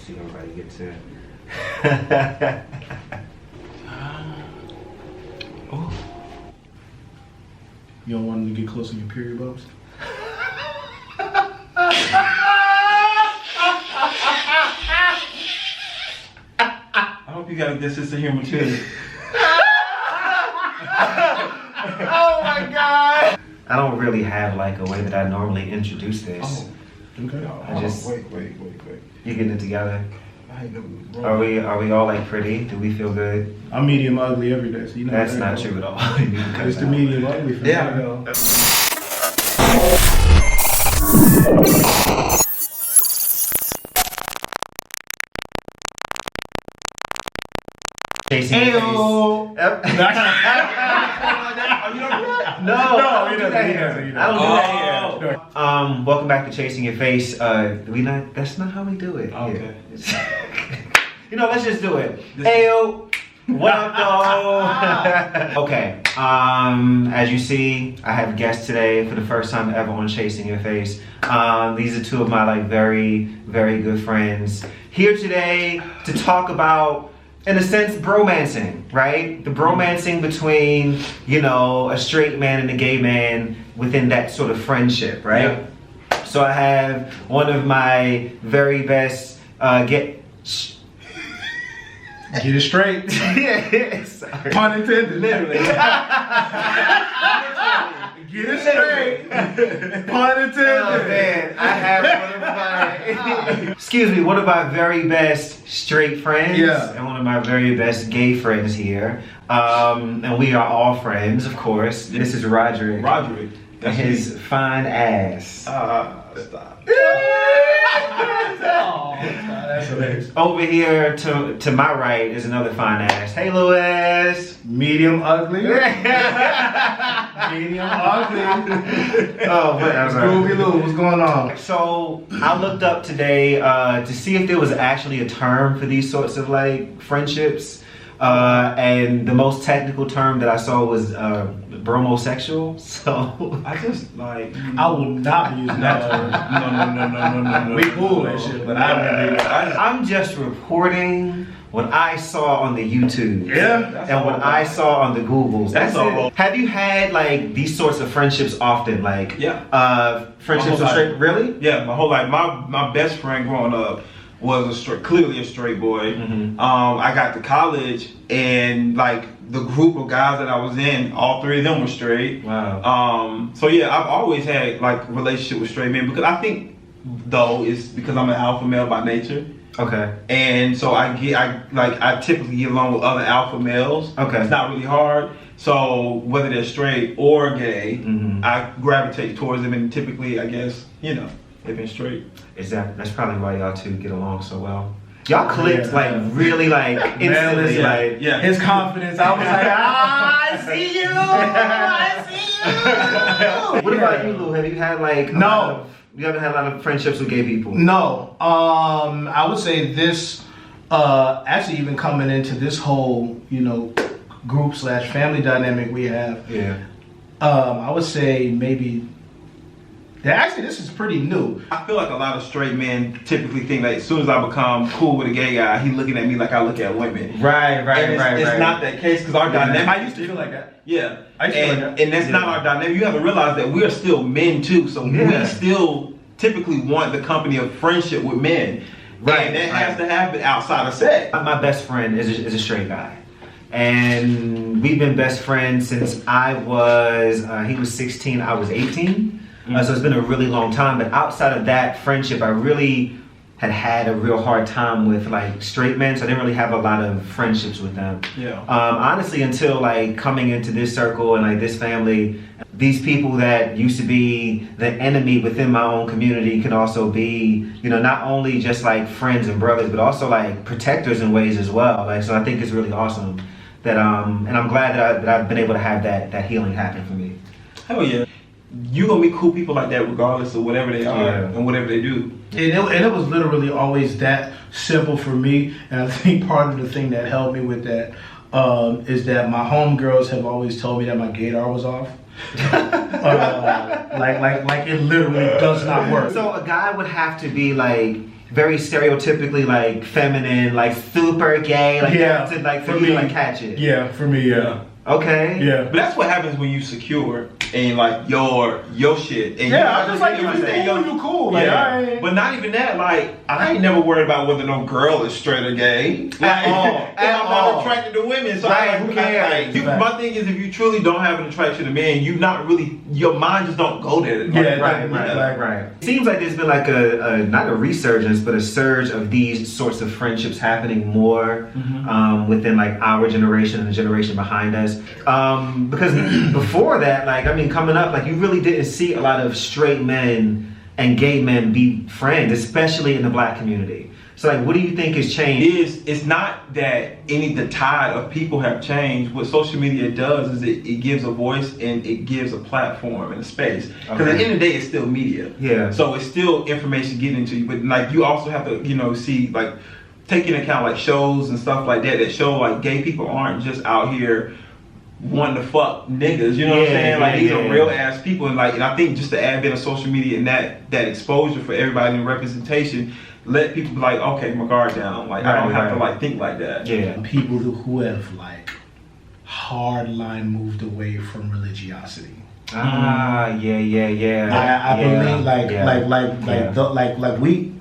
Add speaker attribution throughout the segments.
Speaker 1: See everybody gets in.
Speaker 2: Oh. You don't want them to get close to your period bumps?
Speaker 3: I hope you got a good sense of humor too.
Speaker 1: Oh my God! I don't really have like a way that I normally introduce this.
Speaker 3: Oh,
Speaker 2: Okay.
Speaker 1: I just
Speaker 3: wait.
Speaker 1: You getting it together?
Speaker 3: I know.
Speaker 1: Are we all like pretty? Do we feel good?
Speaker 2: I'm medium ugly every day, so you know
Speaker 1: That's
Speaker 2: that
Speaker 1: not
Speaker 2: goes.
Speaker 1: true at all.
Speaker 2: It's the medium ugly for
Speaker 3: Yeah.
Speaker 2: me.
Speaker 1: Chasing your face.
Speaker 2: Ayo.
Speaker 1: Yep.
Speaker 3: Oh, you don't do that?
Speaker 1: No,
Speaker 2: No,
Speaker 1: I don't
Speaker 2: he
Speaker 1: do
Speaker 2: doesn't,
Speaker 1: that
Speaker 2: he
Speaker 1: here.
Speaker 2: doesn't, he
Speaker 1: I don't do
Speaker 3: doesn't.
Speaker 1: that here. Welcome back to Chasing Your Face. That's not how we do it.
Speaker 3: Okay.
Speaker 1: Here. You know, let's just do it. Ayo. What up, though? Okay. As you see, I have guests today for the first time ever on Chasing Your Face. These are two of my like very, very good friends here today to talk about, in a sense, bromancing, right? The bromancing between, you know, a straight man and a gay man within that sort of friendship, right?
Speaker 3: Yeah.
Speaker 1: So I have one of my very best
Speaker 2: Get it straight.
Speaker 1: Sorry.
Speaker 2: Pun intended.
Speaker 1: Literally.
Speaker 2: Get it straight. Pun intended.
Speaker 1: Oh man, I have one of my very best straight friends, and one of my very best gay friends here. And we are all friends, of course. This is Roderick.
Speaker 3: Roderick.
Speaker 1: And his fine ass.
Speaker 3: Stop.
Speaker 2: That's hilarious.
Speaker 1: Over here to my right is another fine ass. Hey, Louis.
Speaker 2: Medium ugly. Medium ugly.
Speaker 1: Oh, whatever.
Speaker 2: Groovy Lou, what's going on?
Speaker 1: So I looked up today to see if there was actually a term for these sorts of like friendships, and the most technical term that I saw was bromosexual. So
Speaker 3: I just like.
Speaker 2: I will not be using that term.
Speaker 3: No.
Speaker 2: We cool and shit, but I don't be.
Speaker 1: I'm just reporting what I saw on the YouTube.
Speaker 2: Yeah.
Speaker 1: And what I saw on the Googles.
Speaker 3: That's all.
Speaker 1: it. Have you had like these sorts of friendships often? Like friendships
Speaker 3: My
Speaker 1: with
Speaker 3: whole
Speaker 1: straight
Speaker 3: life.
Speaker 1: really?
Speaker 3: Yeah, my whole life. My best friend growing up was clearly a straight boy.
Speaker 1: Mhm.
Speaker 3: I got to college and like the group of guys that I was in, all three of them were straight.
Speaker 1: Wow.
Speaker 3: So yeah, I've always had like a relationship with straight men because I think though it's because I'm an alpha male by nature.
Speaker 1: Okay.
Speaker 3: And so I typically get along with other alpha males.
Speaker 1: Okay.
Speaker 3: It's not really hard. So whether they're straight or gay,
Speaker 1: Mhm.
Speaker 3: I gravitate towards them, and typically, I guess, you know, they've been straight.
Speaker 1: That's probably why y'all two get along so well. Y'all clicked
Speaker 2: Yeah.
Speaker 1: like really like instantly.
Speaker 2: listen,
Speaker 1: Like
Speaker 3: Yeah.
Speaker 2: His confidence, I was like, I see you, I see you.
Speaker 1: What about you, Lou? Have you had like
Speaker 2: No.
Speaker 1: You haven't had a lot of friendships with gay people?
Speaker 2: No, I would say this, actually even coming into this whole, you know, group / family dynamic we have,
Speaker 1: Yeah.
Speaker 2: I would say maybe, actually this is pretty new.
Speaker 3: I feel like a lot of straight men typically think that as soon as I become cool with a gay guy, he's looking at me like I look at women.
Speaker 1: Right.
Speaker 3: And it's not that case because our dynamic.
Speaker 2: I used to feel like that.
Speaker 3: Yeah,
Speaker 2: I used to
Speaker 3: and,
Speaker 2: like that.
Speaker 3: and that's not our dynamic. You have to realize that we are still men too, so
Speaker 1: Yeah.
Speaker 3: we still typically want the company of friendship with men.
Speaker 1: Right,
Speaker 3: And that
Speaker 1: right.
Speaker 3: has to happen outside of sex.
Speaker 1: My best friend is a straight guy, and we've been best friends since I was. He was 16, I was 18. So it's been a really long time. But outside of that friendship, I really had a real hard time with like straight men, so I didn't really have a lot of friendships with them.
Speaker 3: Yeah.
Speaker 1: Honestly, until like coming into this circle and like this family, these people that used to be the enemy within my own community can also be, you know, not only just like friends and brothers, but also like protectors in ways as well. Like, so I think it's really awesome that and I'm glad that I've been able to have that healing happen for me.
Speaker 3: Hell yeah. You're gonna meet cool people like that regardless of whatever they are
Speaker 1: Yeah.
Speaker 3: and whatever they do.
Speaker 2: And it was literally always that simple for me, and I think part of the thing that helped me with that is that my homegirls have always told me that my gaydar was off. Like it literally does not work.
Speaker 1: So a guy would have to be like very stereotypically like feminine, like super gay, like
Speaker 2: Yeah,
Speaker 1: to like for
Speaker 2: for
Speaker 1: you to
Speaker 2: me.
Speaker 1: like catch it.
Speaker 2: Yeah, for me, yeah.
Speaker 1: Okay.
Speaker 2: Yeah.
Speaker 3: But that's what happens when you secure and like your shit. And
Speaker 2: Yeah, I'm just like, if you
Speaker 3: say,
Speaker 2: cool, you cool. Like, I ain't...
Speaker 3: But not even that. Like, I ain't never worried about whether no girl is straight or gay. Like,
Speaker 1: all.
Speaker 3: I'm not attracted to women, so
Speaker 1: Right,
Speaker 3: who
Speaker 1: who
Speaker 3: cares?
Speaker 1: cares?
Speaker 3: Like, my thing is, if you truly don't have an attraction to men, you not really, your mind just don't go there.
Speaker 2: Yeah,
Speaker 1: Right. Seems like there's been like a not a resurgence, but a surge of these sorts of friendships happening more within like our generation and the generation behind us. Because before that, like, I mean, coming up, like, you really didn't see a lot of straight men and gay men be friends, especially in the black community. So, like, what do you think has changed?
Speaker 3: It's not that the tide of people have changed. What social media does is it gives a voice and it gives a platform and a space. Because at the end of the day, it's still media.
Speaker 1: Yeah.
Speaker 3: So it's still information getting to you. But like, you also have to, see, like, take into account like shows and stuff like that show like gay people aren't just out here wanting to fuck niggas, you know what I'm saying? Like, these are real ass people, and I think just the advent of social media and that exposure for everybody and representation let people be like, okay, my guard down. Like, I don't have to like think like that.
Speaker 1: Yeah.
Speaker 2: People who have like hardline moved away from religiosity.
Speaker 1: Ah, yeah.
Speaker 2: I believe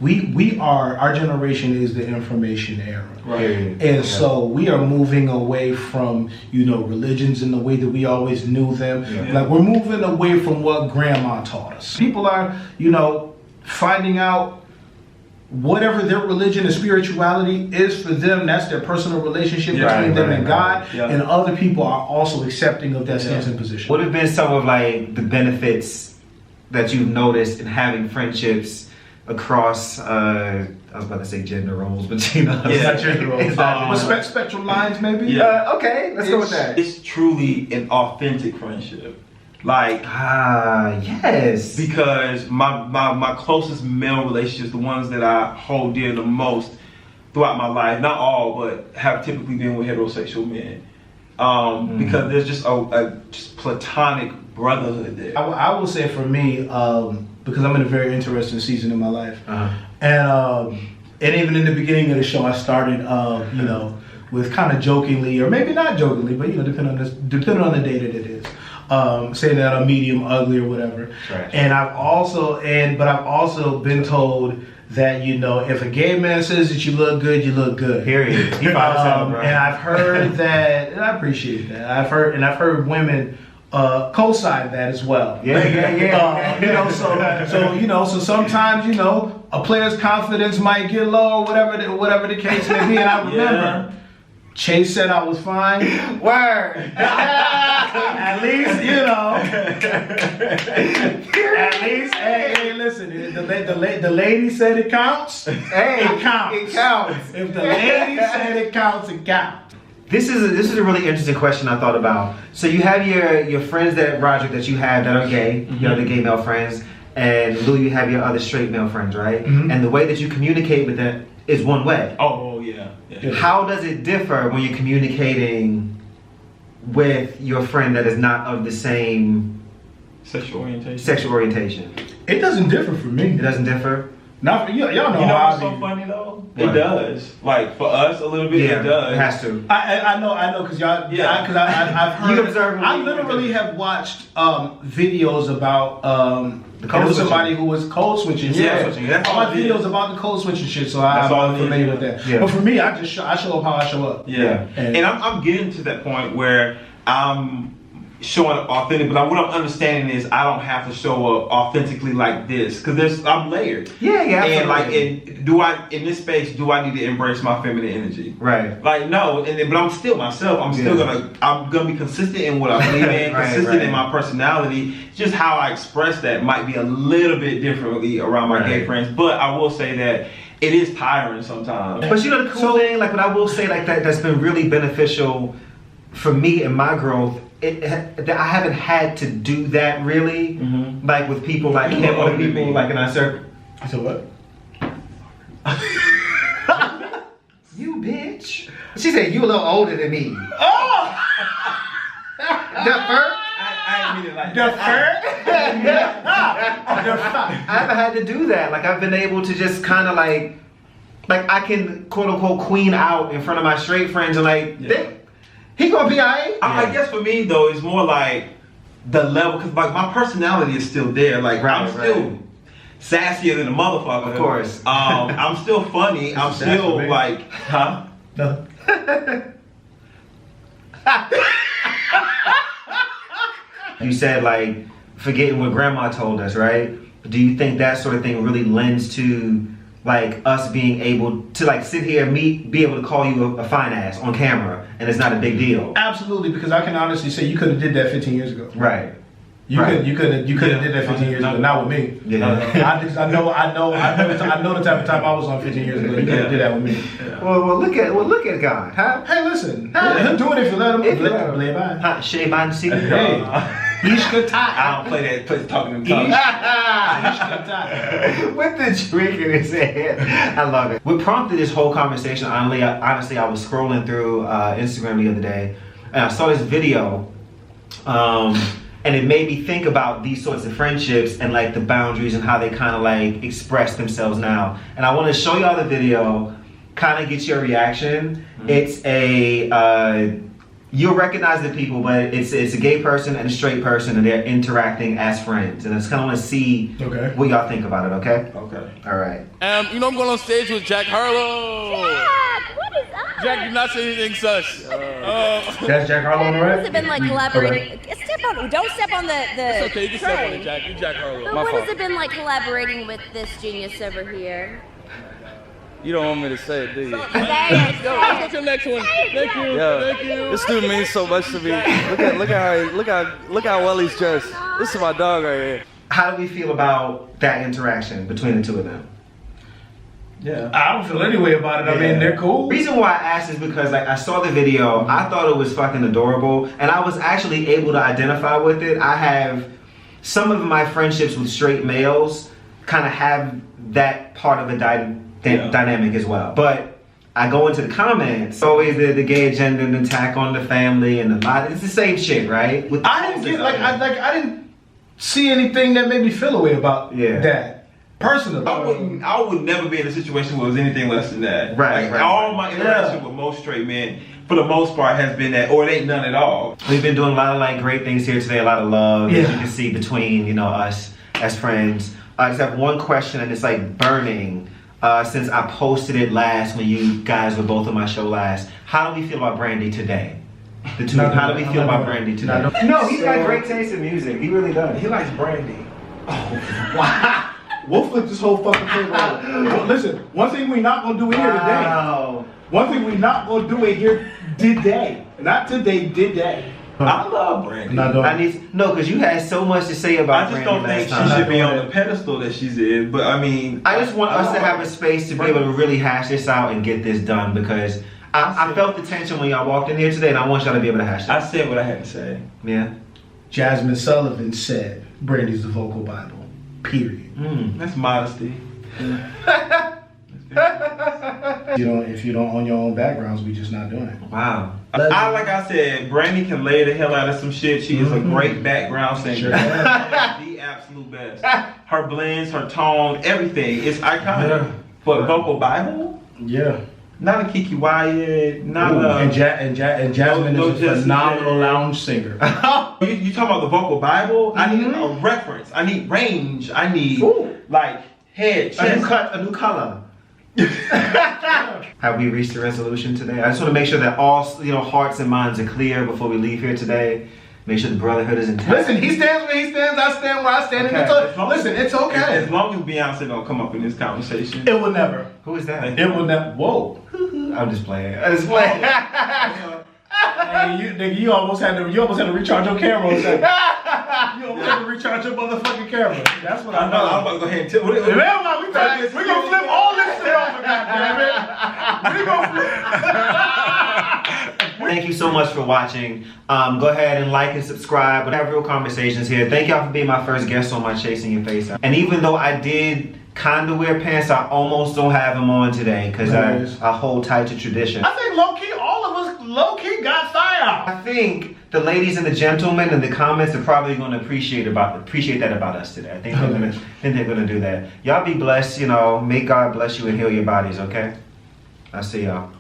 Speaker 2: we are, our generation is the information era.
Speaker 3: Right.
Speaker 2: And so we are moving away from, religions in the way that we always knew them.
Speaker 1: Yeah.
Speaker 2: Like, we're moving away from what grandma taught us. People are, finding out whatever their religion and spirituality is for them. That's their personal relationship between them and God.
Speaker 3: Yeah.
Speaker 2: And other people are also accepting of that stance and position.
Speaker 1: What have been some of like the benefits that you've noticed in having friendships across I was about to say gender roles, but
Speaker 2: Gender roles. Spectral lines, maybe.
Speaker 3: Yeah.
Speaker 1: Okay, let's go with that.
Speaker 3: It's truly an authentic friendship. Like,
Speaker 1: yes.
Speaker 3: Because my closest male relationships, the ones that I hold dear the most throughout my life, not all, but have typically been with heterosexual men. Because there's just a just platonic brotherhood there.
Speaker 2: I will say for me, because I'm in a very interesting season in my life, and even in the beginning of the show, I started, with kind of jokingly, or maybe not jokingly, but depending on the day that it is. Saying that I'm medium ugly or whatever.
Speaker 1: Trash.
Speaker 2: And I've also been told that if a gay man says that you look good, you look good.
Speaker 1: Period.
Speaker 2: And I've heard that, and I appreciate that. I've heard women co-sign that as well.
Speaker 1: Yeah.
Speaker 2: So sometimes a player's confidence might get low, or whatever the case may be. And I remember. Chase said I was fine.
Speaker 1: Word.
Speaker 2: At least, At least, hey, listen. The lady said it counts.
Speaker 1: Hey,
Speaker 2: it counts.
Speaker 1: It counts.
Speaker 2: If the lady said it counts, it counts.
Speaker 1: This is a really interesting question I thought about. So you have your friends Roger that you have that are gay, your other gay male friends, and Lou, you have your other straight male friends, right? And the way that you communicate with them is one way.
Speaker 3: Oh yeah.
Speaker 1: How does it differ when you're communicating with your friend that is not of the same
Speaker 3: sexual orientation?
Speaker 2: It doesn't differ for me.
Speaker 1: It doesn't differ?
Speaker 2: Not for you. Y'all know
Speaker 3: You know
Speaker 2: how
Speaker 3: what's so funny though? It does. Like, for us a little bit, it does.
Speaker 1: It has to.
Speaker 2: I know, because y'all. Yeah. Because I've heard.
Speaker 1: You observe.
Speaker 2: I literally have watched videos about there was somebody who was code switching.
Speaker 3: That's
Speaker 2: all my videos about the code switching shit. So I'm familiar with that.
Speaker 1: Yeah.
Speaker 2: But for me, I show up how I show up.
Speaker 3: Yeah. And I'm getting to that point where I'm showing up authentic, but what I'm understanding is I don't have to show up authentically like this, because I'm layered.
Speaker 1: Yeah,
Speaker 3: and in this space, do I need to embrace my feminine energy?
Speaker 1: Right.
Speaker 3: Like, no, but I'm still myself. I'm gonna be consistent in what I believe in, consistent in my personality. Just how I express that might be a little bit differently around my gay friends, but I will say that it is tiring sometimes.
Speaker 1: But the cool thing, like what I will say, like that's been really beneficial for me in my growth. I haven't had to do that really, like with people like him or people like in our circle.
Speaker 2: So what?
Speaker 1: You bitch. She said you a little older than me.
Speaker 2: Oh!
Speaker 3: I ain't mean it like that.
Speaker 1: I haven't had to do that. Like I've been able to just kind of like like I can quote unquote queen out in front of my straight friends and like, he gonna be alright.
Speaker 3: I guess for me though, it's more like the level, cause like my personality is still there. Like I'm still sassier than a motherfucker.
Speaker 1: Of course.
Speaker 3: I'm still funny. I'm still like, huh?
Speaker 2: No.
Speaker 1: You said like forgetting what grandma told us, right? Do you think that sort of thing really lends to like us being able to like sit here and be able to call you a fine ass on camera and it's not a big deal?
Speaker 2: Absolutely, because I can honestly say you could have did that 15 years ago.
Speaker 1: Right.
Speaker 2: You could have did that 15 years ago. Not with me.
Speaker 1: Yeah.
Speaker 2: I know the type of time I was on 15 years ago. You could have did that with me.
Speaker 1: Yeah. Well, look at God, huh?
Speaker 2: Hey, listen, he'll do it if you let him. Play by. Hey.
Speaker 3: I don't play that talking in tongues.
Speaker 1: With the drink in his head. I love it. What prompted this whole conversation, honestly, I was scrolling through Instagram the other day and I saw this video and it made me think about these sorts of friendships and like the boundaries and how they kind of like express themselves now. And I want to show y'all the video, kind of get your reaction. Mm-hmm. It's a you'll recognize the people, but it's a gay person and a straight person, and they're interacting as friends. And I just kind of want to see what y'all think about it. Okay.
Speaker 3: Okay.
Speaker 1: All right.
Speaker 4: You know I'm going on stage with Jack Harlow.
Speaker 5: Jack, what is up?
Speaker 4: Jack, do not say anything sus.
Speaker 2: That's Jack Harlow on the right?
Speaker 5: Has it been like collaborating? Don't step on the
Speaker 4: It's okay, you can step on it, Jack. You Jack Harlow.
Speaker 5: But what has it been like collaborating with this genius over here?
Speaker 4: You don't want me to say it, do you?
Speaker 5: Say it.
Speaker 4: Let's go to the next one. Thank you. Thank you.
Speaker 6: This dude means so much to me. Look how well he's dressed. This is my dog right here.
Speaker 1: How do we feel about that interaction between the two of them?
Speaker 3: Yeah.
Speaker 2: I don't feel any way about it. I mean, they're cool.
Speaker 1: Reason why I asked is because like I saw the video, I thought it was fucking adorable, and I was actually able to identify with it. I have some of my friendships with straight males kind of have that part of the dynamic as well. But I go into the comments, always the gay agenda and attack on the family and the lot. It's the same shit, right?
Speaker 2: I didn't see anything that made me feel a way about that. Personally,
Speaker 3: I would never be in a situation where it was anything less than that.
Speaker 1: Right.
Speaker 3: All my interaction with most straight men, for the most part, has been that, or it ain't none at all.
Speaker 1: We've been doing a lot of like great things here today, a lot of love, as you can see between us as friends. I just have one question, and it's like burning. Since I posted it last when you guys were both on my show last, how do we feel about Brandy today? The two. How do we feel about Brandy today? No, he's got great taste in music. He really does.
Speaker 2: He likes Brandy. Oh, wow. We'll flip this whole fucking thing over. Well, listen, one thing we not gonna do here today. One thing we not gonna do it here today. Not today, today.
Speaker 3: I love Brandy.
Speaker 1: Because you had so much to say about
Speaker 3: Brandy.
Speaker 1: Brandy.
Speaker 3: I just don't think she should be on the pedestal that she's in. But I mean,
Speaker 1: I just want us to have a space to be able to really hash this out and get this done, because I felt the tension when y'all walked in here today, and I want y'all to be able to hash it.
Speaker 3: I said what I had to say.
Speaker 1: Yeah.
Speaker 2: Jasmine Sullivan said, "Brandy's the vocal Bible." Period.
Speaker 3: That's modesty.
Speaker 2: If you don't own your own backgrounds, we just not doing it.
Speaker 1: Wow.
Speaker 3: Like I said, Brandy can lay the hell out of some shit. She is a great background singer. The absolute best. Her blends, her tone, everything is iconic.
Speaker 2: Yeah.
Speaker 3: But vocal Bible?
Speaker 2: Yeah.
Speaker 3: Not a Kiki Wyatt, not a...
Speaker 2: And Jasmine is a phenomenal lounge singer.
Speaker 3: You talking about the vocal Bible? I need a reference. I need range. I need like head, chest.
Speaker 1: A new color. Have we reached a resolution today? I just want to make sure that all hearts and minds are clear before we leave here today. Make sure the brotherhood is intact.
Speaker 2: Listen, he stands where he stands, I stand where I stand.
Speaker 1: Okay.
Speaker 2: Listen, it's okay.
Speaker 3: As long as Beyonce don't come up in this conversation.
Speaker 2: It will never.
Speaker 1: Who is that?
Speaker 2: It will never. Whoa.
Speaker 1: I'm just playing.
Speaker 2: Hey, you almost had to recharge your camera. You almost had to recharge your motherfucking camera. That's what I know.
Speaker 3: I'm about to go ahead and tell you.
Speaker 2: We're gonna flip all this shit over, goddammit. We're gonna flip.
Speaker 1: Thank you so much for watching. Go ahead and like and subscribe. We have real conversations here. Thank y'all for being my first guest on my Chasing Your Face. And even though I did kind of wear pants, I almost don't have them on today because I hold tight to tradition.
Speaker 2: I think low-key all of us low-key got fire.
Speaker 1: I think the ladies and the gentlemen in the comments are probably going to appreciate that about us today. I think they're gonna do that. Y'all be blessed. You know, may God bless you and heal your bodies. Okay. I'll see y'all.